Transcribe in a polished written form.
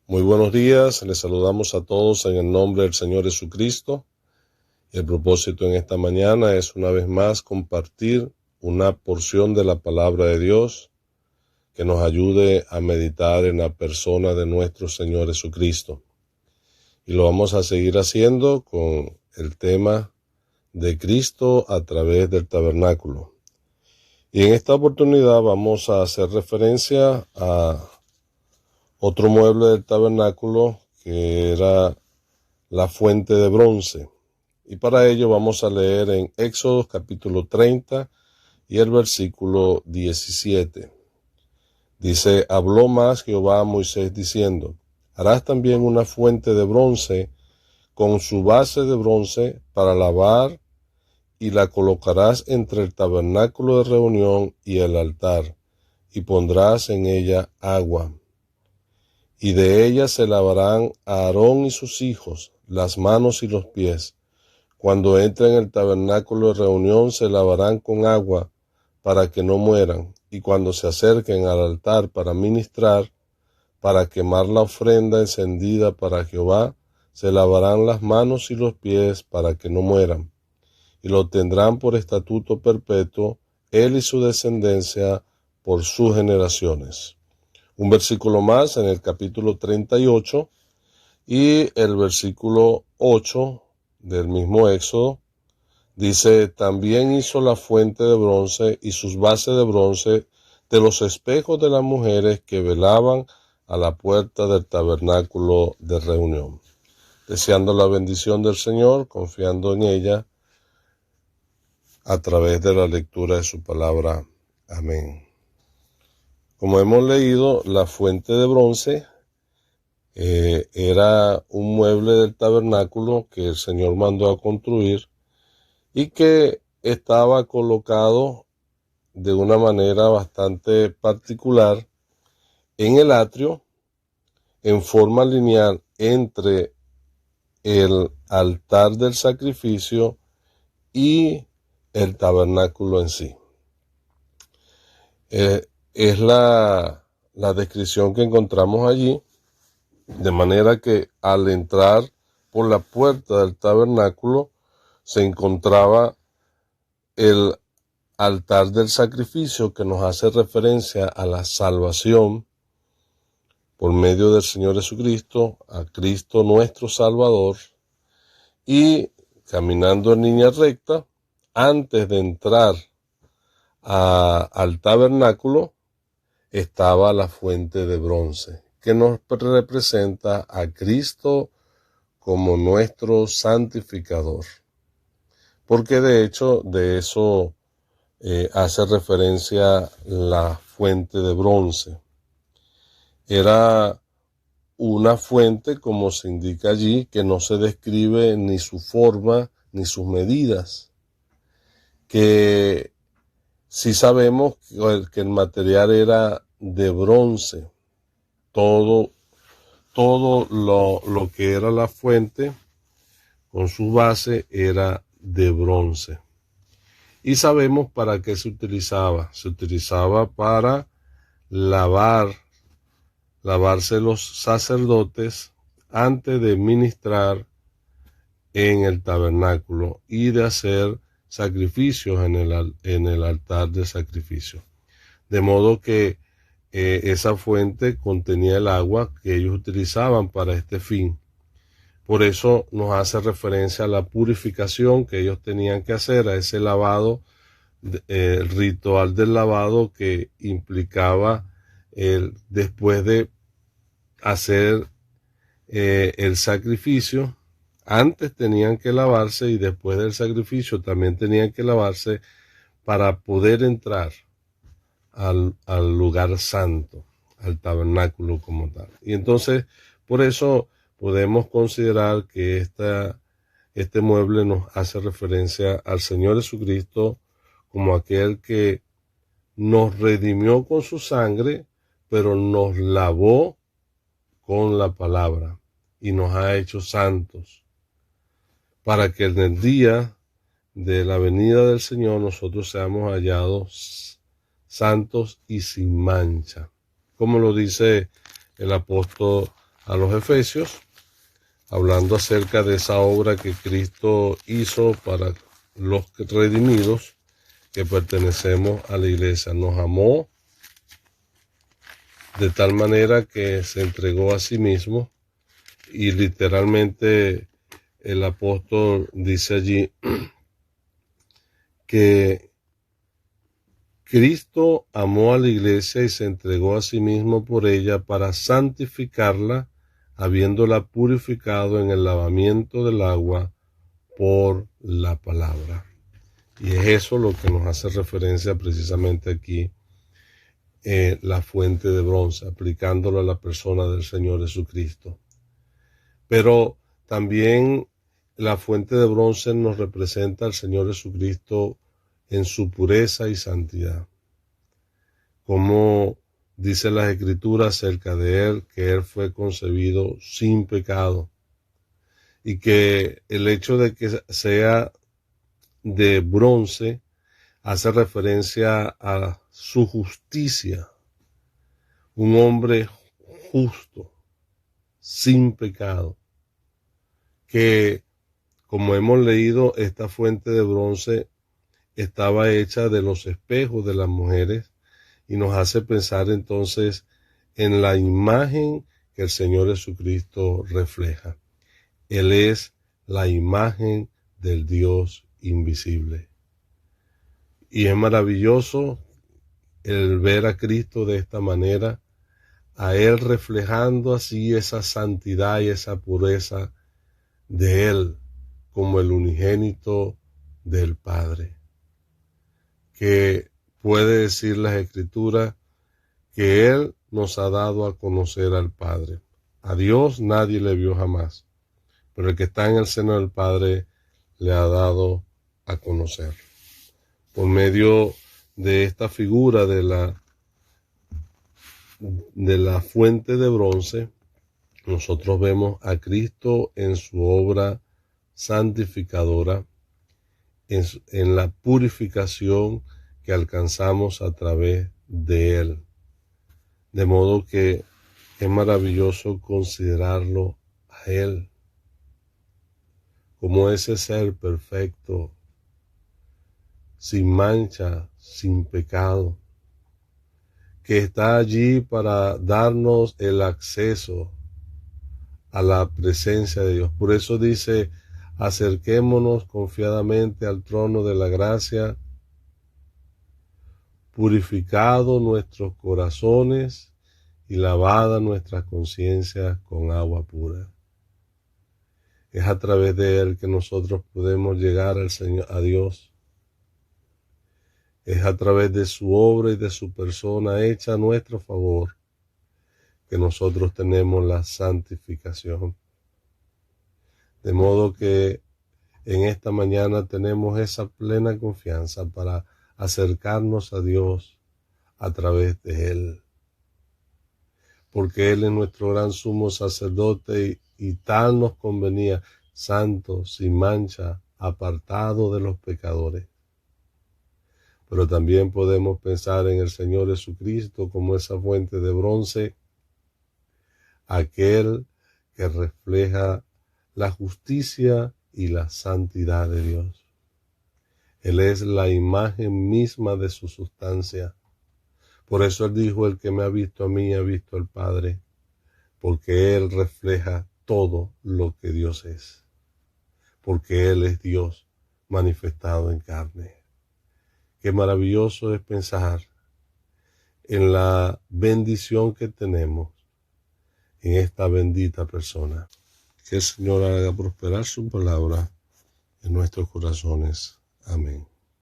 Muy buenos días, les saludamos a todos en el nombre del Señor Jesucristo. El propósito en esta mañana es una vez más compartir una porción de la palabra de Dios que nos ayude a meditar en la persona de nuestro Señor Jesucristo. Y lo vamos a seguir haciendo con el tema de Cristo a través del tabernáculo. Y en esta oportunidad vamos a hacer referencia a otro mueble del tabernáculo que era la fuente de bronce. Y para ello vamos a leer en Éxodo capítulo 30 y el versículo 17. Dice: habló más Jehová a Moisés diciendo: harás también una fuente de bronce con su base de bronce para lavar, y la colocarás entre el tabernáculo de reunión y el altar, y pondrás en ella agua. Y de ella se lavarán Aarón y sus hijos las manos y los pies. Cuando entren en el tabernáculo de reunión se lavarán con agua para que no mueran. Y cuando se acerquen al altar para ministrar, para quemar la ofrenda encendida para Jehová, se lavarán las manos y los pies para que no mueran. Y lo tendrán por estatuto perpetuo, él y su descendencia por sus generaciones. Un versículo más en el capítulo 38 y el versículo 8 del mismo Éxodo dice: también hizo la fuente de bronce y sus bases de bronce de los espejos de las mujeres que velaban a la puerta del tabernáculo de reunión. Deseando la bendición del Señor, confiando en ella a través de la lectura de su palabra. Amén. Como hemos leído, la fuente de bronce era un mueble del tabernáculo que el Señor mandó a construir y que estaba colocado de una manera bastante particular en el atrio, en forma lineal entre el altar del sacrificio y el tabernáculo en sí. Es la descripción que encontramos allí, de manera que al entrar por la puerta del tabernáculo se encontraba el altar del sacrificio, que nos hace referencia a la salvación por medio del Señor Jesucristo, a Cristo nuestro Salvador, y caminando en línea recta, antes de entrar al tabernáculo, estaba la fuente de bronce, que nos representa a Cristo como nuestro santificador. Porque de hecho de eso hace referencia la fuente de bronce. Era una fuente, como se indica allí, que no se describe ni su forma ni sus medidas, que sí sabemos que el material era de bronce. Todo lo que era la fuente con su base era de bronce. Y sabemos para qué se utilizaba. Se utilizaba para lavarse los sacerdotes antes de ministrar en el tabernáculo y de hacer sacrificios en el altar de sacrificio. De modo que esa fuente contenía el agua que ellos utilizaban para este fin. Por eso nos hace referencia a la purificación que ellos tenían que hacer, a ese lavado, el ritual del lavado que implicaba después de hacer el sacrificio. Antes tenían que lavarse y después del sacrificio también tenían que lavarse para poder entrar al lugar santo, al tabernáculo como tal. Y entonces, por eso podemos considerar que este mueble nos hace referencia al Señor Jesucristo como aquel que nos redimió con su sangre, pero nos lavó con la palabra y nos ha hecho santos, para que en el día de la venida del Señor nosotros seamos hallados santos y sin mancha, como lo dice el apóstol a los Efesios, hablando acerca de esa obra que Cristo hizo para los redimidos que pertenecemos a la iglesia. Nos amó de tal manera que se entregó a sí mismo, y literalmente el apóstol dice allí que Cristo amó a la iglesia y se entregó a sí mismo por ella para santificarla, habiéndola purificado en el lavamiento del agua por la palabra. Y es eso lo que nos hace referencia precisamente aquí, la fuente de bronce, aplicándolo a la persona del Señor Jesucristo. Pero también la fuente de bronce nos representa al Señor Jesucristo en su pureza y santidad. Como dice las Escrituras acerca de Él, que Él fue concebido sin pecado, y que el hecho de que sea de bronce hace referencia a su justicia, un hombre justo, sin pecado, que, como hemos leído, esta fuente de bronce estaba hecha de los espejos de las mujeres, y nos hace pensar entonces en la imagen que el Señor Jesucristo refleja. Él es la imagen del Dios invisible. Y es maravilloso el ver a Cristo de esta manera, a Él reflejando así esa santidad y esa pureza de Él como el unigénito del Padre, que puede decir las Escrituras que Él nos ha dado a conocer al Padre. A Dios nadie le vio jamás, pero el que está en el seno del Padre le ha dado a conocer. Por medio de esta figura de la fuente de bronce, nosotros vemos a Cristo en su obra santificadora, en la purificación que alcanzamos a través de Él. De modo que es maravilloso considerarlo a Él como ese ser perfecto, sin mancha, sin pecado, que está allí para darnos el acceso a la presencia de Dios. Por eso dice: acerquémonos confiadamente al trono de la gracia, purificado nuestros corazones y lavada nuestras conciencias con agua pura. Es a través de Él que nosotros podemos llegar al Señor, a Dios. Es a través de su obra y de su persona hecha a nuestro favor que nosotros tenemos la santificación. De modo que en esta mañana tenemos esa plena confianza para acercarnos a Dios a través de Él. Porque Él es nuestro gran sumo sacerdote y tal nos convenía, santo, sin mancha, apartado de los pecadores. Pero también podemos pensar en el Señor Jesucristo como esa fuente de bronce, aquel que refleja la justicia y la santidad de Dios. Él es la imagen misma de su sustancia. Por eso Él dijo: el que me ha visto a mí ha visto al Padre, porque Él refleja todo lo que Dios es, porque Él es Dios manifestado en carne. Qué maravilloso es pensar en la bendición que tenemos en esta bendita persona. Que el Señor haga prosperar su palabra en nuestros corazones. Amén.